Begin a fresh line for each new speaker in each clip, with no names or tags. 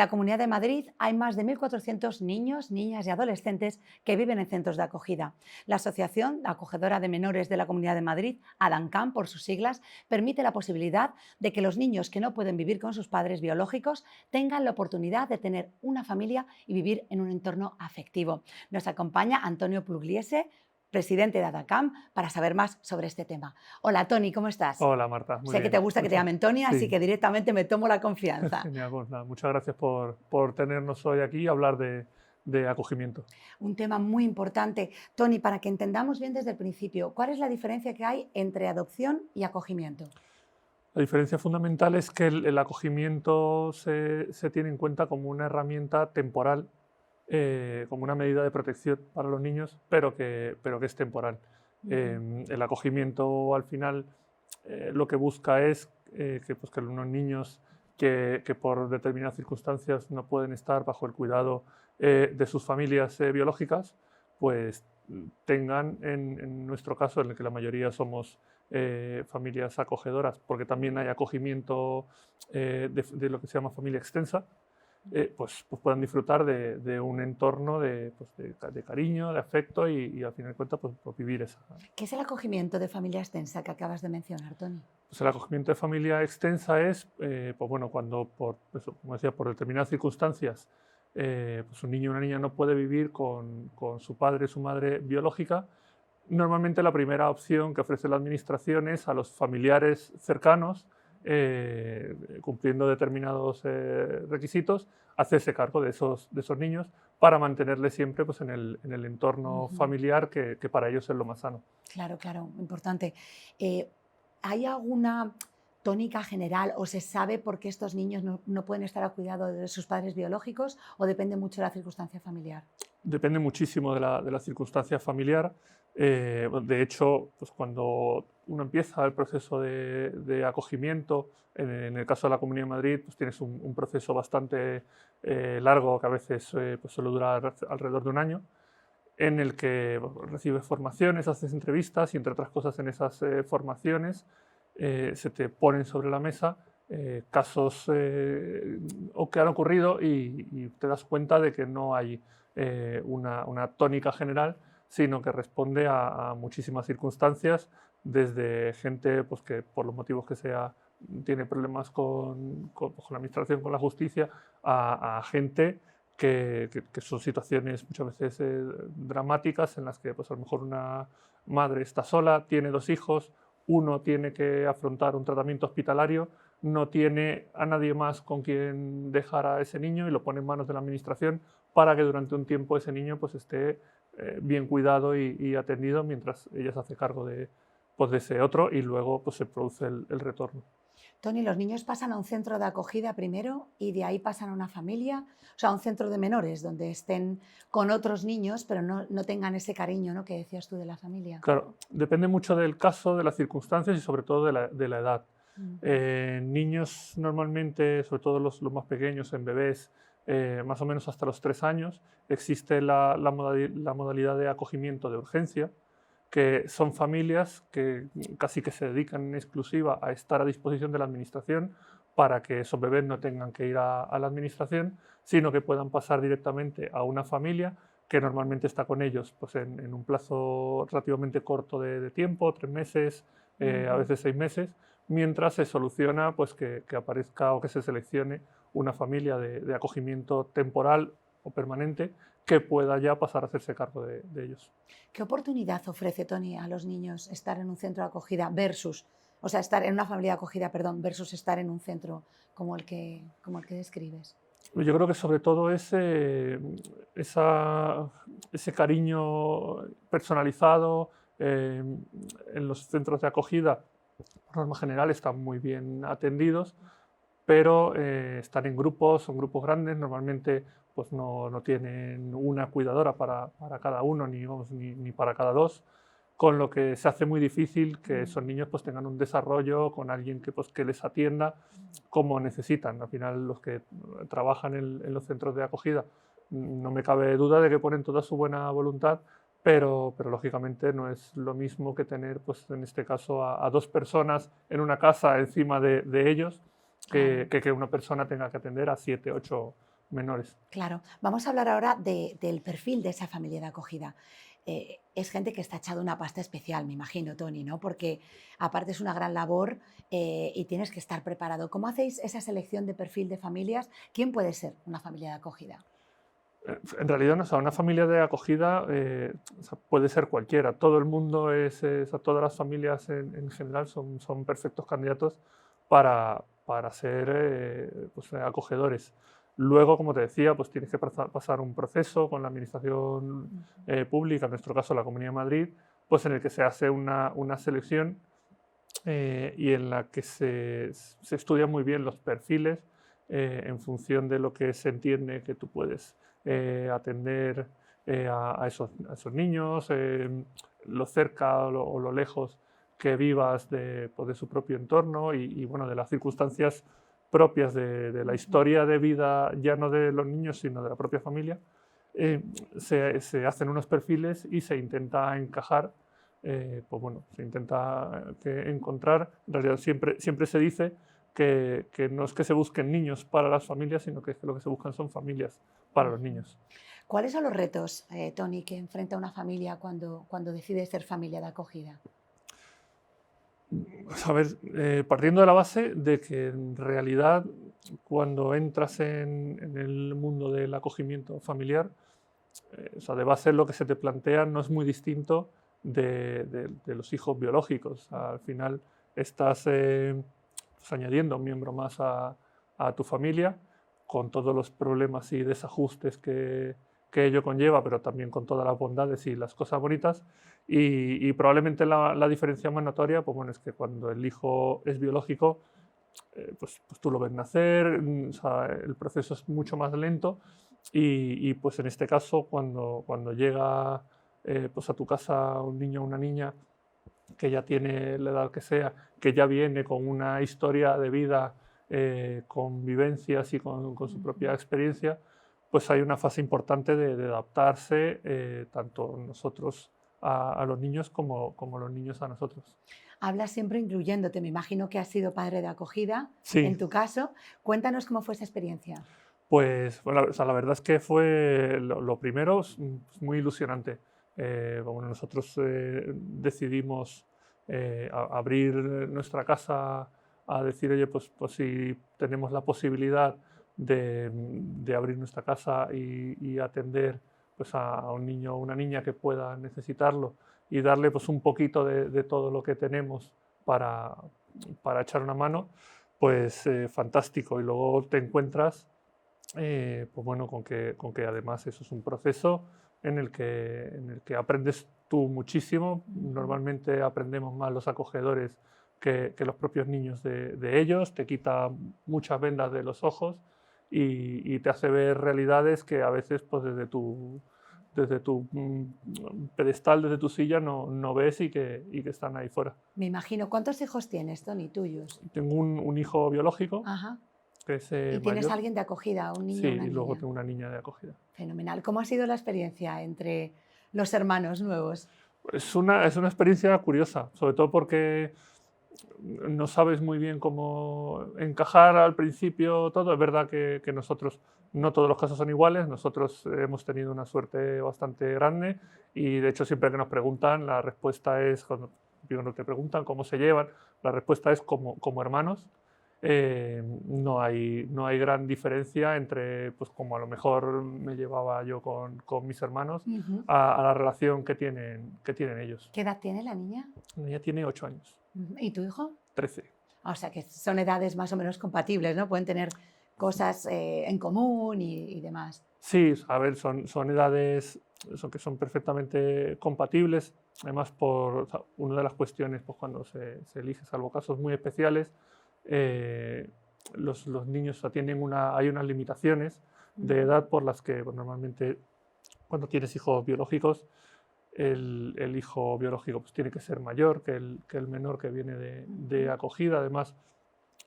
la Comunidad de Madrid hay más de 1.400 niños, niñas y adolescentes que viven en centros de acogida. La Asociación Acogedora de Menores de la Comunidad de Madrid, ADANCAM por sus siglas, permite la posibilidad de que los niños que no pueden vivir con sus padres biológicos tengan la oportunidad de tener una familia y vivir en un entorno afectivo. Nos acompaña Antonio Pugliese, presidente de ADANCAM, para saber más sobre este tema. Hola Tony, ¿cómo estás?
Hola Marta, muy
Sé que te
bien.
gusta que te llamen Tony, así
Sí,
que directamente me tomo la confianza.
genial. Pues nada, muchas gracias por tenernos hoy aquí y hablar de acogimiento.
Un tema muy importante. Tony, para que entendamos bien desde el principio, ¿cuál es la diferencia que hay entre adopción y acogimiento?
La diferencia fundamental es que el acogimiento se tiene en cuenta como una herramienta temporal, como una medida de protección para los niños, pero que es temporal.
Ujú.
El acogimiento al final lo que busca es que unos niños que por determinadas circunstancias no pueden estar bajo el cuidado de sus familias biológicas, pues tengan, en nuestro caso, en el que la mayoría somos familias acogedoras, porque también hay acogimiento de lo que se llama familia extensa, pues puedan disfrutar de un entorno de cariño, de afecto y al final de cuentas pues vivir esa.
¿Qué es el acogimiento de familia extensa que acabas de mencionar, Tony?
Pues el acogimiento de familia extensa es, pues bueno, cuando por, eso, como decía, por determinadas circunstancias, pues un niño o una niña no puede vivir con su padre, su madre biológica. Normalmente la primera opción que ofrece la administración es a los familiares cercanos, cumpliendo determinados requisitos, hacerse cargo de esos niños para mantenerles siempre pues, en el entorno
Ujú.
familiar que para ellos es lo más sano.
Claro, claro, importante. Eh, ¿Hay alguna tónica general o se sabe por qué estos niños no pueden estar a cuidado de sus padres biológicos o depende mucho de la circunstancia familiar?
Depende muchísimo de la circunstancia familiar. Bueno, de hecho, pues cuando uno empieza el proceso de acogimiento, en el caso de la Comunidad de Madrid, pues tienes un proceso bastante largo que a veces pues suele durar alrededor de un año, en el que bueno, recibes formaciones, haces entrevistas y entre otras cosas en esas formaciones se te ponen sobre la mesa casos o que han ocurrido y te das cuenta de que no hay una tónica general, sino que responde a muchísimas circunstancias, desde gente pues, que por los motivos que sea tiene problemas con la administración, con la justicia, a gente que son situaciones muchas veces dramáticas en las que pues, a lo mejor una madre está sola, tiene dos hijos, uno tiene que afrontar un tratamiento hospitalario, no tiene a nadie más con quien dejar a ese niño y lo pone en manos de la administración para que durante un tiempo ese niño pues, esté bien cuidado y atendido mientras ella se hace cargo pues, de ese otro y luego pues, se produce el retorno.
Tony, los niños pasan a un centro de acogida primero y de ahí pasan a una familia, o sea, a un centro de menores donde estén con otros niños, pero no tengan ese cariño, ¿no?, que decías tú de la familia.
Claro, depende mucho del caso, de las circunstancias y sobre todo de la edad.
Ujú.
Niños normalmente, sobre todo los más pequeños, en bebés, más o menos hasta los 3 años, existe la modalidad de acogimiento de urgencia, que son familias que casi que se dedican en exclusiva a estar a disposición de la administración para que esos bebés no tengan que ir a la administración, sino que puedan pasar directamente a una familia que normalmente está con ellos pues en un plazo relativamente corto de tiempo, 3 meses, a
Ujú.
veces 6 meses, mientras se soluciona pues que aparezca o que se seleccione una familia de acogimiento temporal o permanente que pueda ya pasar a hacerse cargo de ellos.
¿Qué oportunidad ofrece, Tony, a los niños estar en un centro de acogida versus, o sea, estar en una familia de acogida, perdón, versus estar en un centro como el que describes?
Yo creo que sobre todo ese cariño personalizado en los centros de acogida, por norma general, están muy bien atendidos, pero están en grupos, son grupos grandes, normalmente pues no tienen una cuidadora para cada uno, ni, vamos, ni para cada dos, con lo que se hace muy difícil que
Mm.
esos niños pues, tengan un desarrollo con alguien que les atienda como necesitan. Al final, los que trabajan en los centros de acogida, no me cabe duda de que ponen toda su buena voluntad, pero lógicamente no es lo mismo que tener, pues, en este caso, a dos personas en una casa encima de ellos,
Claro.
que una persona tenga que atender a 7, 8 menores.
Claro, vamos a hablar ahora del perfil de esa familia de acogida. Es gente que está echada una pasta especial, me imagino, Tony, ¿no? Porque aparte es una gran labor y tienes que estar preparado. ¿Cómo hacéis esa selección de perfil de familias? ¿Quién puede ser una familia de acogida?
En realidad, no, o sea, una familia de acogida o sea, puede ser cualquiera. Todo el mundo o sea, todas las familias en general son perfectos candidatos para ser pues, acogedores. Luego, como te decía, pues tienes que pasar un proceso con la administración
Ujú.
pública, en nuestro caso la Comunidad de Madrid, pues en el que se hace una selección y en la que se estudian muy bien los perfiles en función de lo que se entiende que tú puedes atender a esos niños, lo cerca o lo lejos que vivas pues, de su propio entorno y, bueno, de las circunstancias propias de la
Ujú.
historia de vida, ya no de los niños, sino de la propia familia. Se hacen unos perfiles y se intenta encajar pues bueno, se intenta encontrar, en realidad siempre se dice que no es que se busquen niños para las familias, sino que lo que se buscan son familias para los
Ujú.
niños.
¿Cuáles son los retos, Tony, que enfrenta una familia cuando decide ser familia de acogida?
A ver, partiendo de la base de que en realidad cuando entras en el mundo del acogimiento familiar, o sea, de base lo que se te plantea no es muy distinto de los hijos biológicos. O sea, al final estás pues, añadiendo un miembro más a tu familia con todos los problemas y desajustes que ello conlleva, pero también con todas las bondades y las cosas bonitas. Y probablemente la diferencia más notoria pues, bueno, es que cuando el hijo es biológico, pues tú lo ves nacer, o sea, el proceso es mucho más lento pues en este caso cuando llega pues a tu casa un niño o una niña que ya tiene la edad que sea, que ya viene con una historia de vida, con vivencias y con su propia
Ujú.
experiencia, pues hay una fase importante de adaptarse, tanto nosotros a los niños como los niños a nosotros.
Hablas siempre incluyéndote. Me imagino que has sido padre de acogida.
Sí,
En tu caso, cuéntanos cómo fue esa experiencia.
pues bueno, o sea, la verdad es que fue lo primero muy ilusionante. Bueno, nosotros decidimos abrir nuestra casa a decir, oye, pues si tenemos la posibilidad de abrir nuestra casa y atender pues a un niño o una niña que pueda necesitarlo y darle pues un poquito de todo lo que tenemos para, para echar una mano, pues fantástico. Y luego te encuentras pues bueno, con que además eso es un proceso en el que aprendes tú muchísimo.
Ujú.
Normalmente aprendemos más los acogedores que los propios niños de ellos, te quita muchas vendas de los ojos y te hace ver realidades que a veces pues desde tu pedestal, desde tu silla no ves y que están ahí fuera.
Me imagino. ¿Cuántos hijos tienes, Tony, tuyos?
Tengo un hijo biológico,
Ajá.
que es
¿Y tienes
mayor,
alguien de acogida, un
sí,
niño o una
y luego
niña?
tengo una niña de acogida.
Fenomenal. ¿Cómo ha sido la experiencia entre los hermanos nuevos?
Es una experiencia curiosa, sobre todo porque no sabes muy bien cómo encajar al principio todo. Es verdad que nosotros, no todos los casos son iguales, nosotros hemos tenido una suerte bastante grande y de hecho siempre que nos preguntan, la respuesta es, cuando te preguntan cómo se llevan, la respuesta es como hermanos. No hay gran diferencia entre, pues como a lo mejor me llevaba yo con mis hermanos,
Ujú.
a la relación que tienen ellos.
¿Qué edad tiene la niña?
Ella tiene 8 años,
Ujú. ¿Y tu hijo?
13.
O sea, que son edades más o menos compatibles, ¿no? Pueden tener cosas en común y demás.
Sí, a ver, son edades que son perfectamente compatibles. Además, o sea, una de las cuestiones, pues cuando se elige, salvo casos muy especiales, eh, los niños, o sea, hay unas limitaciones de
Ujú.
edad por las que pues, normalmente cuando tienes hijos biológicos, el hijo biológico pues, tiene que ser mayor que el menor que viene de
Ujú.
acogida. Además,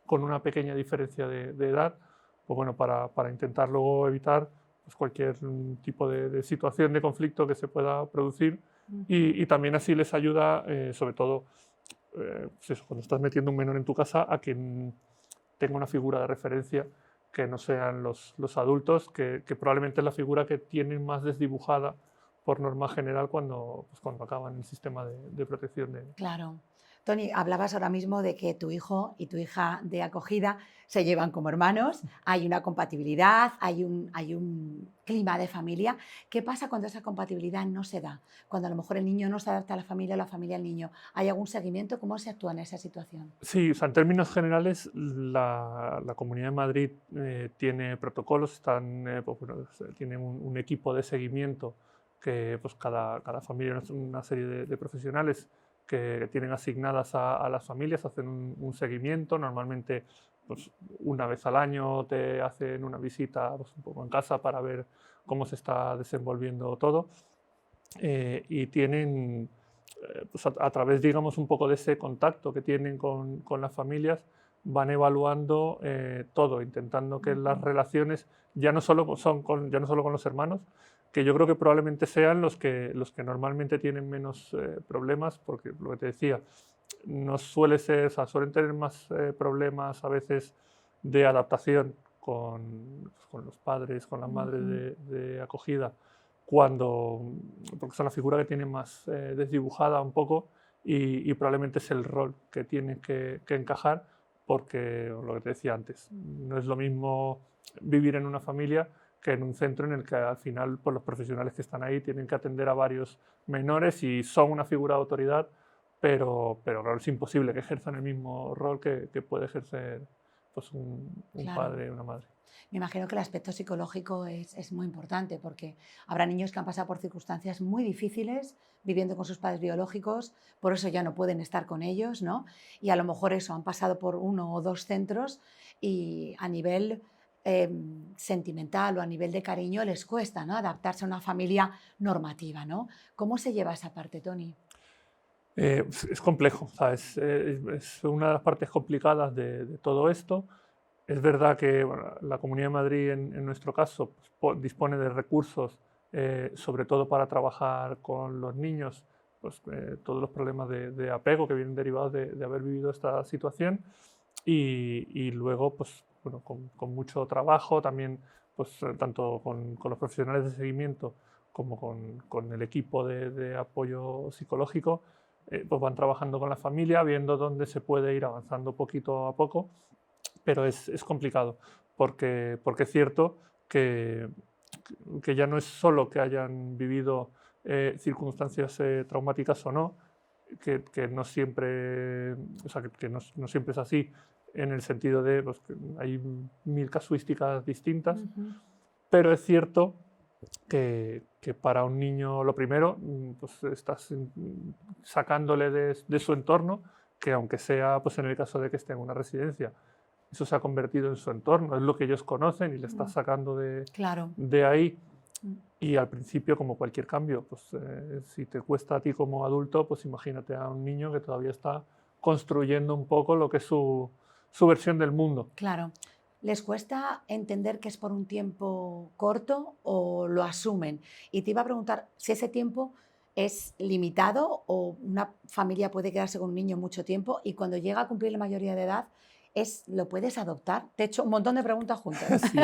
con una pequeña diferencia de edad, pues bueno, para intentar luego evitar pues cualquier tipo de situación de conflicto que se pueda producir
Ujú.
y también así les ayuda, sobre todo, pues eso, cuando estás metiendo un menor en tu casa, a que tenga una figura de referencia que no sean los adultos, que probablemente es la figura que tienen más desdibujada por norma general cuando acaban el sistema de protección de...
Claro. Tony, hablabas ahora mismo de que tu hijo y tu hija de acogida se llevan como hermanos, hay una compatibilidad, hay un clima de familia. ¿Qué pasa cuando esa compatibilidad no se da? Cuando a lo mejor el niño no se adapta a la familia o la familia al niño. ¿Hay algún seguimiento? ¿Cómo se actúa en esa situación?
Sí, o sea, en términos generales, la Comunidad de Madrid tiene protocolos, pues, bueno, tiene un equipo de seguimiento que pues, cada familia es una serie de profesionales que tienen asignadas a las familias, hacen un seguimiento, normalmente pues, una vez al año te hacen una visita pues, un poco en casa para ver cómo se está desenvolviendo todo y tienen pues a través, digamos, un poco de ese contacto que tienen con las familias, van evaluando todo, intentando que las relaciones ya no solo ya no solo con los hermanos, que yo creo que probablemente sean los que normalmente tienen menos problemas, porque lo que te decía, no suele ser, o sea, suelen tener más problemas a veces de adaptación con los padres, con las madres
Ujú.
de acogida, porque son la figura que tiene más desdibujada un poco y probablemente es el rol que tiene que encajar porque, lo que te decía antes, no es lo mismo vivir en una familia que en un centro en el que al final pues, los profesionales que están ahí tienen que atender a varios menores y son una figura de autoridad, pero claro, es imposible que ejerzan el mismo rol que puede ejercer pues, un
Claro.
padre y una madre.
Me imagino que el aspecto psicológico es muy importante porque habrá niños que han pasado por circunstancias muy difíciles viviendo con sus padres biológicos, por eso ya no pueden estar con ellos, ¿no? Y a lo mejor eso, han pasado por uno o dos centros y a nivel sentimental o a nivel de cariño les cuesta, ¿no? Adaptarse a una familia normativa, ¿no? ¿Cómo se lleva esa parte, Tony?
Es complejo, o sea, es una de las partes complicadas de todo esto. Es verdad que bueno, la Comunidad de Madrid, en nuestro caso, pues, dispone de recursos, sobre todo para trabajar con los niños, pues, todos los problemas de apego que vienen derivados de haber vivido esta situación. Y luego, pues, bueno, con mucho trabajo, también, pues, tanto con los profesionales de seguimiento como con el equipo de apoyo psicológico, pues van trabajando con la familia, viendo dónde se puede ir avanzando poquito a poco, pero es complicado, porque es cierto que, que ya no es solo que hayan vivido circunstancias traumáticas o no, que no siempre, o sea, que no siempre es así, en el sentido de pues, que hay mil casuísticas distintas,
Ujú.
pero es cierto que para un niño, lo primero, pues estás sacándole de su entorno, que aunque sea pues en el caso de que esté en una residencia, eso se ha convertido en su entorno, es lo que ellos conocen y le estás
Mm,
sacando
claro.
de ahí.
Mm.
Y al principio, como cualquier cambio, pues si te cuesta a ti como adulto, pues imagínate a un niño que todavía está construyendo un poco lo que es su versión del mundo.
Claro. ¿Les cuesta entender que es por un tiempo corto o lo asumen? Y te iba a preguntar si ese tiempo es limitado o una familia puede quedarse con un niño mucho tiempo y cuando llega a cumplir la mayoría de edad, ¿lo puedes adoptar? Te he hecho un montón de preguntas juntas.
Sí,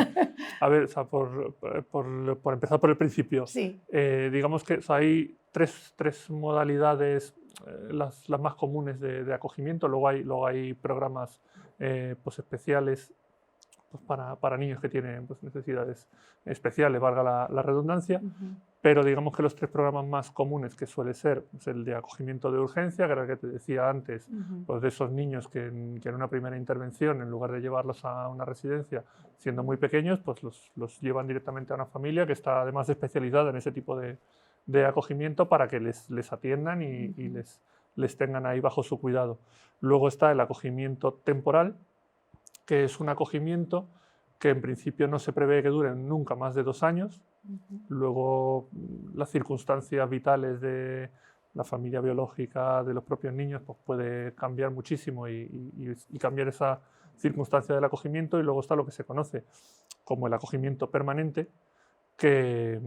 a ver, o sea, por empezar por el principio,
Sí.
digamos que o sea, hay tres modalidades, las más comunes de acogimiento, luego hay programas pues especiales pues para niños que tienen pues, necesidades especiales, valga la redundancia,
Ujú,
pero digamos que los tres programas más comunes, que suele ser pues, el de acogimiento de urgencia, que era el que te decía antes,
ujú.
pues de esos niños que en una primera intervención, en lugar de llevarlos a una residencia, siendo muy pequeños, pues los llevan directamente a una familia que está además especializada en ese tipo de acogimiento para que les atiendan y
Ujú.
les tengan ahí bajo su cuidado. Luego está el acogimiento temporal, que es un acogimiento que en principio no se prevé que dure nunca más de 2 años.
Ujú.
Luego, las circunstancias vitales de la familia biológica de los propios niños pues puede cambiar muchísimo y cambiar esa circunstancia del acogimiento. Y luego está lo que se conoce como el acogimiento permanente, que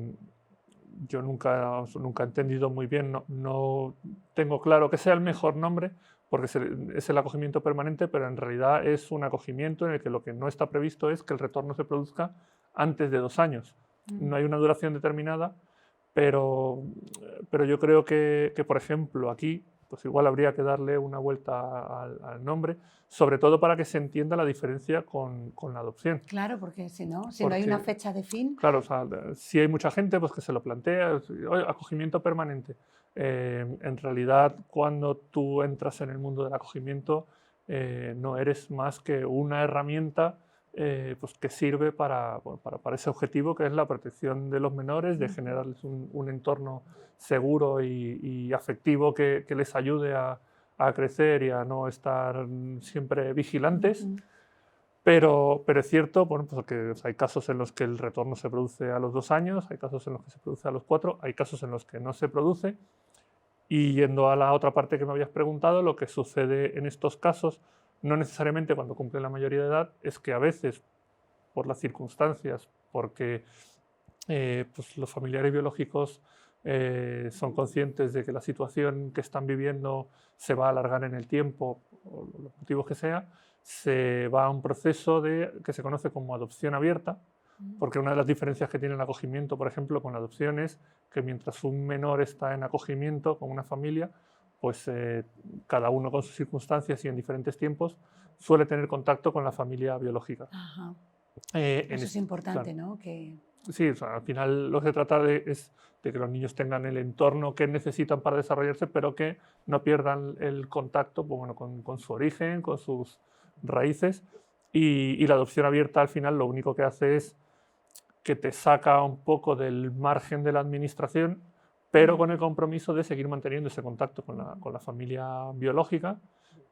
yo nunca he entendido muy bien, no tengo claro que sea el mejor nombre, porque es el acogimiento permanente, pero en realidad es un acogimiento en el que lo que no está previsto es que el retorno se produzca antes de 2 años. No hay una duración determinada, pero, pero yo creo que, por ejemplo, aquí pues igual habría que darle una vuelta al nombre, sobre todo para que se entienda la diferencia con la adopción.
Claro, porque si no hay una
Porque,
fecha de fin.
claro, o sea, sí hay mucha gente pues, que se lo plantea, "Oye, acogimiento permanente". En realidad, cuando tú entras en el mundo del acogimiento, no eres más que una herramienta pues, que sirve bueno, para ese objetivo, que es la protección de los menores, de generarles un entorno seguro y afectivo que les ayude a crecer y a no estar siempre vigilantes. Pero es cierto, bueno, pues que hay casos en los que el retorno se produce a los 2 años, hay casos en los que se produce a los 4, hay casos en los que no se produce. Y yendo a la otra parte que me habías preguntado, lo que sucede en estos casos, no necesariamente cuando cumplen la mayoría de edad, es que a veces, por las circunstancias, porque pues los familiares biológicos son conscientes de que la situación que están viviendo se va a alargar en el tiempo, por los motivos que sea, se va a un proceso que se conoce como adopción abierta, porque una de las diferencias que tiene el acogimiento, por ejemplo, con la adopción es que mientras un menor está en acogimiento con una familia, pues cada uno con sus circunstancias y en diferentes tiempos suele tener contacto con la familia biológica.
Ajá.
En
Eso es importante,
claro.
¿no? Que...
Sí, o sea, al final lo que se trata es de que los niños tengan el entorno que necesitan para desarrollarse, pero que no pierdan el contacto pues, bueno, con su origen, con sus raíces. Y la adopción abierta al final lo único que hace es que te saca un poco del margen de la administración, pero con el compromiso de seguir manteniendo ese contacto con la familia biológica,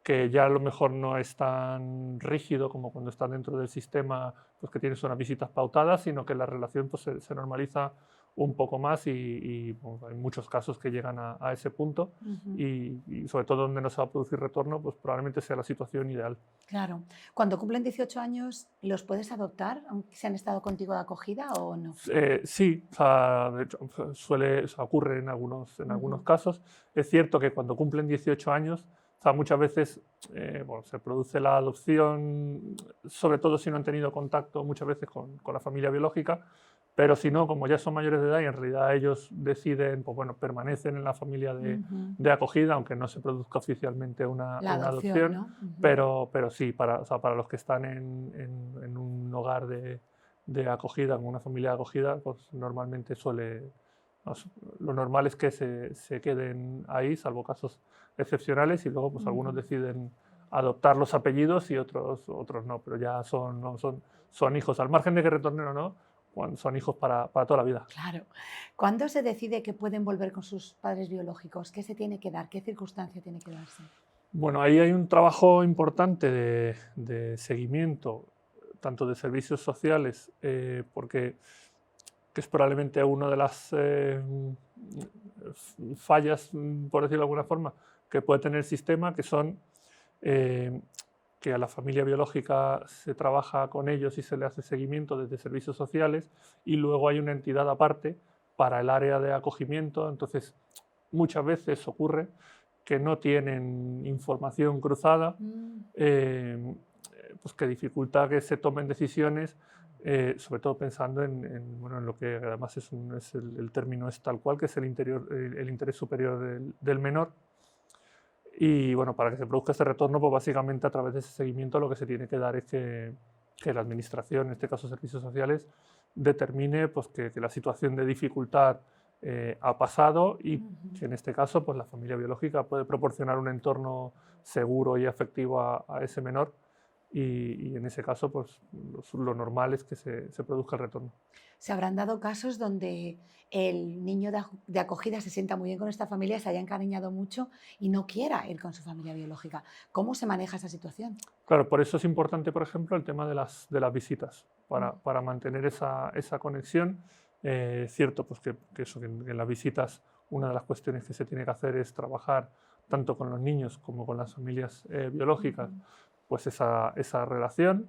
que ya a lo mejor no es tan rígido como cuando están dentro del sistema, pues que tienes unas visitas pautadas, sino que la relación pues, se normaliza un poco más y bueno, hay muchos casos que llegan a ese punto y sobre todo donde no se va a producir retorno, pues probablemente sea la situación ideal.
Claro. Cuando cumplen 18 años, ¿los puedes adoptar, aunque se han estado contigo de acogida o no?
Sí, o sea, de hecho, o sea, ocurre en algunos casos. Es cierto que cuando cumplen 18 años, o sea, muchas veces bueno, se produce la adopción, sobre todo si no han tenido contacto muchas veces con la familia biológica, pero si no, como ya son mayores de edad y en realidad ellos deciden, pues bueno, permanecen en la familia de acogida, aunque no se produzca oficialmente
La
una
adopción,
adopción,
¿no?
pero sí, o sea, para los que están en un hogar de acogida, con una familia de acogida, pues normalmente lo normal es que se queden ahí, salvo casos excepcionales, y luego pues algunos deciden adoptar los apellidos y otros no, pero ya son hijos, al margen de que retornen o no, son hijos para toda la vida.
Claro. ¿Cuándo se decide que pueden volver con sus padres biológicos? ¿Qué se tiene que dar? ¿Qué circunstancia tiene que darse?
Bueno, ahí hay un trabajo importante de seguimiento, tanto de servicios sociales, porque que es probablemente una de las fallas, por decirlo de alguna forma, que puede tener el sistema, que son eh, que a la familia biológica se trabaja con ellos y se le hace seguimiento desde servicios sociales y luego hay una entidad aparte para el área de acogimiento. Entonces, muchas veces ocurre que no tienen información cruzada, pues que dificulta que se tomen decisiones, sobre todo pensando bueno, en lo que además el término es tal cual, que es el interés superior del menor. Y bueno, para que se produzca este retorno, pues básicamente a través de ese seguimiento lo que se tiene que dar es que la administración, en este caso servicios sociales, determine pues, que la situación de dificultad ha pasado y que en este caso pues, la familia biológica puede proporcionar un entorno seguro y afectivo a ese menor y en ese caso pues, lo normal es que se produzca el retorno.
Se habrán dado casos donde el niño de acogida se sienta muy bien con esta familia, se haya encariñado mucho y no quiera ir con su familia biológica. ¿Cómo se maneja esa situación?
Claro, por eso es importante, por ejemplo, el tema de las visitas, para mantener esa conexión. Es cierto pues, que en las visitas una de las cuestiones que se tiene que hacer es trabajar tanto con los niños como con las familias biológicas, pues esa relación,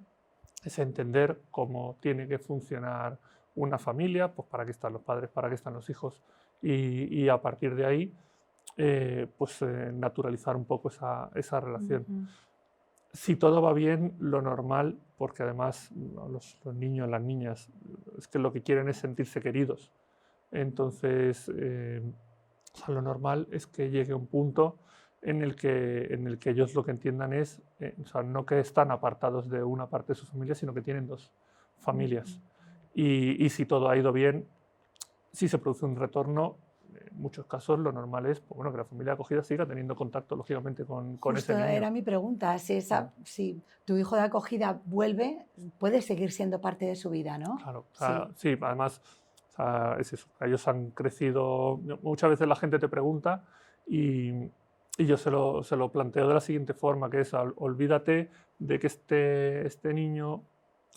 es entender cómo tiene que funcionar una familia, pues para qué están los padres, para qué están los hijos, y a partir de ahí naturalizar un poco esa relación.
Ujú.
Si todo va bien, lo normal, porque además los niños, las niñas, es que lo que quieren es sentirse queridos. Entonces, o sea, lo normal es que llegue un punto en el que ellos lo que entiendan es, o sea, no que están apartados de una parte de su familia, sino que tienen dos familias. Y si todo ha ido bien, si se produce un retorno, en muchos casos lo normal es, pues, bueno, que la familia de acogida siga teniendo contacto, lógicamente, con ese
Justo
niño.
era mi pregunta, si tu hijo de acogida vuelve, puede seguir siendo parte de su vida, ¿no?
Claro, o sea,
Sí.
sí, además, o sea, es eso. Ellos han crecido. Muchas veces la gente te pregunta y yo se lo planteo de la siguiente forma, que es: olvídate de que este niño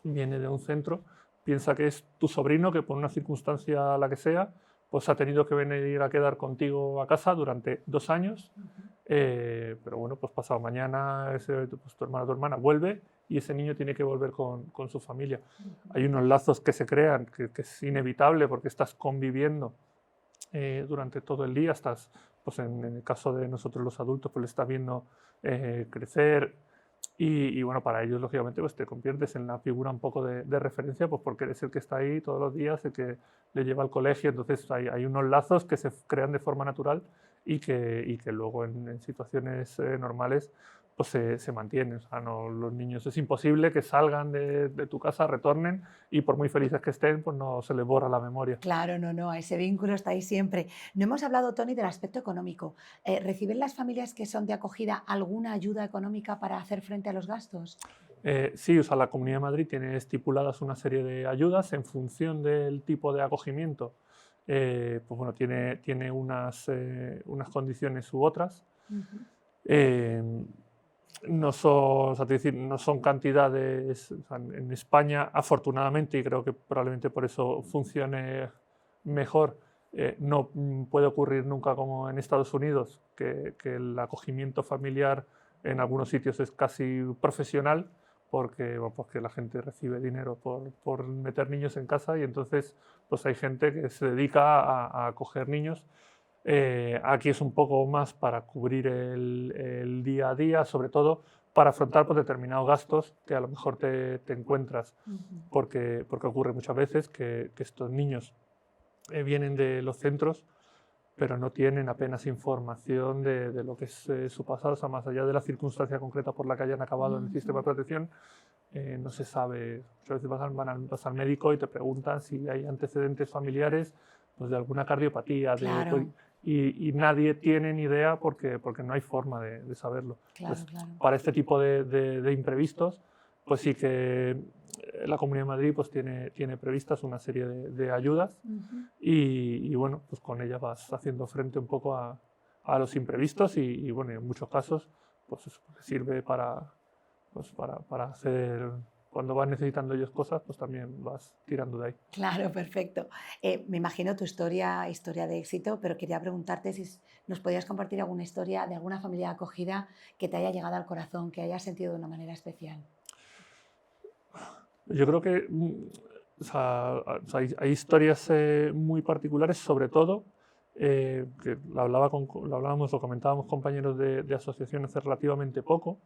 viene de un centro, piensa que es tu sobrino, que por una circunstancia la que sea, pues ha tenido que venir a quedar contigo a casa durante 2 años,
Ujú.
pero bueno, pues pasado mañana pues tu hermano o tu hermana vuelve y ese niño tiene que volver con su familia.
Ujú.
Hay unos lazos que se crean, que es inevitable porque estás conviviendo durante todo el día, estás, pues en el caso de nosotros los adultos, pues le estás viendo crecer y bueno, para ellos lógicamente pues te conviertes en la figura un poco de referencia, pues porque eres el que está ahí todos los días, el que le lleva al colegio, entonces hay unos lazos que se crean de forma natural y que luego en situaciones normales pues se mantienen. O sea, no, los niños es imposible que salgan de tu casa, retornen y por muy felices que estén, pues no se les borra la memoria.
Claro, no, no, ese vínculo está ahí siempre. No hemos hablado, Tony, del aspecto económico. ¿Reciben las familias que son de acogida alguna ayuda económica para hacer frente a los gastos?
Sí, o sea, la Comunidad de Madrid tiene estipuladas una serie de ayudas en función del tipo de acogimiento. Pues bueno, tiene unas condiciones u otras.
Ujú.
Eh, no son, o sea, te decir, no son cantidades, o sea, en España, afortunadamente, y creo que probablemente por eso funcione mejor, no puede ocurrir nunca como en Estados Unidos, que el acogimiento familiar en algunos sitios es casi profesional, porque, bueno, porque la gente recibe dinero por meter niños en casa y entonces pues hay gente que se dedica a acoger niños. Aquí es un poco más para cubrir el día a día, sobre todo para afrontar pues, determinados gastos que a lo mejor te encuentras,
Ujú.
porque ocurre muchas veces que estos niños vienen de los centros, pero no tienen apenas información de lo que es su pasado, o sea, más allá de la circunstancia concreta por la que hayan acabado en el sistema de
Ujú.
protección, no se sabe. Muchas veces vas al médico y te preguntan si hay antecedentes familiares pues, de alguna cardiopatía,
Claro,
y nadie tiene ni idea porque no hay forma de saberlo.
claro,
Entonces,
claro.
para este tipo de imprevistos, pues sí que la Comunidad de Madrid pues, tiene previstas una serie de ayudas
Ujú.
y bueno, pues con ellas vas haciendo frente un poco a los imprevistos y bueno, en muchos casos pues eso sirve para hacer, cuando vas necesitando ellos cosas, pues también vas tirando de ahí.
Claro, perfecto. Me imagino tu historia de éxito, pero quería preguntarte si nos podías compartir alguna historia de alguna familia acogida que te haya llegado al corazón, que hayas sentido de una manera especial.
Yo creo que o sea, hay historias muy particulares, sobre todo, que lo hablábamos, lo comentábamos compañeros de asociación hace relativamente poco.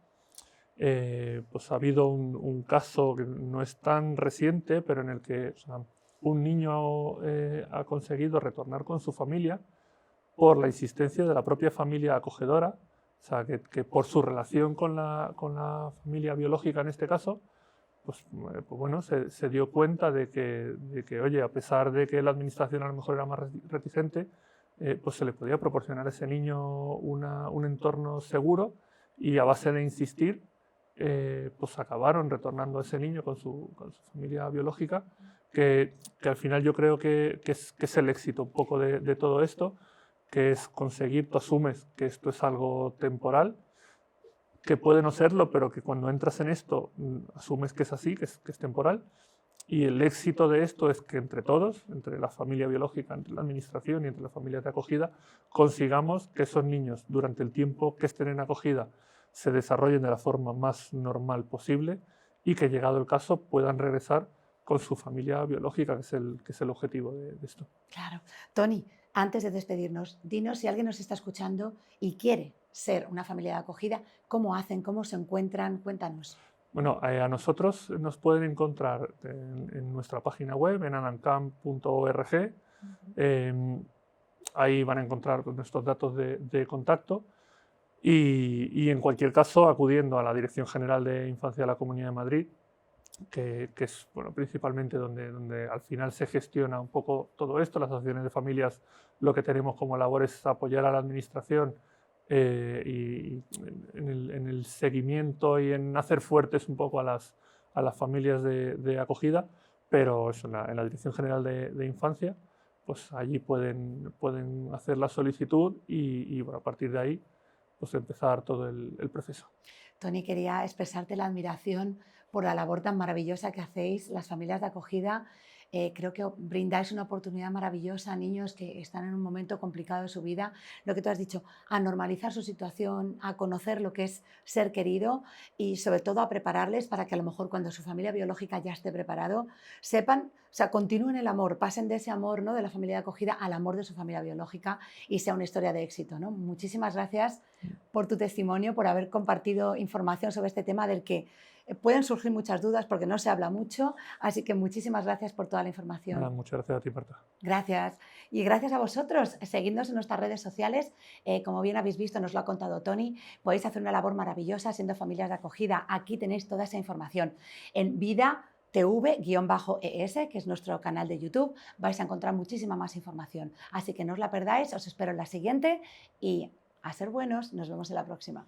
Pues ha habido un caso que no es tan reciente, pero en el que o sea, un niño ha conseguido retornar con su familia por la insistencia de la propia familia acogedora, o sea, que por su relación con la familia biológica en este caso, pues bueno, se dio cuenta de que, oye, a pesar de que la administración a lo mejor era más reticente, pues se le podía proporcionar a ese niño un entorno seguro y a base de insistir, pues acabaron retornando a ese niño con su familia biológica, que al final yo creo que es el éxito un poco de todo esto, que es conseguir, tú asumes que esto es algo temporal, que puede no serlo, pero que cuando entras en esto asumes que es así, que es temporal. Y el éxito de esto es que entre todos, entre la familia biológica, entre la administración y entre las familias de acogida, consigamos que esos niños, durante el tiempo que estén en acogida, se desarrollen de la forma más normal posible y que, llegado el caso, puedan regresar con su familia biológica, que es el objetivo de esto.
Claro. Tony, antes de despedirnos, dinos si alguien nos está escuchando y quiere ser una familia de acogida, ¿cómo hacen? ¿Cómo se encuentran? Cuéntanos.
Bueno, a nosotros nos pueden encontrar en nuestra página web, en adancamp.org.
Ujú.
Ahí van a encontrar nuestros datos de contacto y en cualquier caso acudiendo a la Dirección General de Infancia de la Comunidad de Madrid, que es bueno, principalmente donde al final se gestiona un poco todo esto. Las asociaciones de familias, lo que tenemos como labor es apoyar a la administración y en el seguimiento y en hacer fuertes un poco a las familias de acogida, pero eso, en la Dirección General de Infancia, pues allí pueden hacer la solicitud y bueno, a partir de ahí pues empezar todo el proceso.
Tony, quería expresarte la admiración por la labor tan maravillosa que hacéis las familias de acogida. Creo que brindáis una oportunidad maravillosa a niños que están en un momento complicado de su vida. Lo que tú has dicho, a normalizar su situación, a conocer lo que es ser querido y sobre todo a prepararles para que a lo mejor cuando su familia biológica ya esté preparado, sepan, o sea, continúen el amor, pasen de ese amor, ¿no?, de la familia de acogida al amor de su familia biológica y sea una historia de éxito, ¿no? Muchísimas gracias por tu testimonio, por haber compartido información sobre este tema del que pueden surgir muchas dudas porque no se habla mucho, así que muchísimas gracias por toda la
Nada,
información.
muchas gracias a ti, Marta.
Gracias. Y gracias a vosotros. Seguidnos en nuestras redes sociales. Como bien habéis visto, nos lo ha contado Tony, podéis hacer una labor maravillosa siendo familias de acogida. Aquí tenéis toda esa información. En Vida TV-ES, que es nuestro canal de YouTube, vais a encontrar muchísima más información. Así que no os la perdáis, os espero en la siguiente y a ser buenos, nos vemos en la próxima.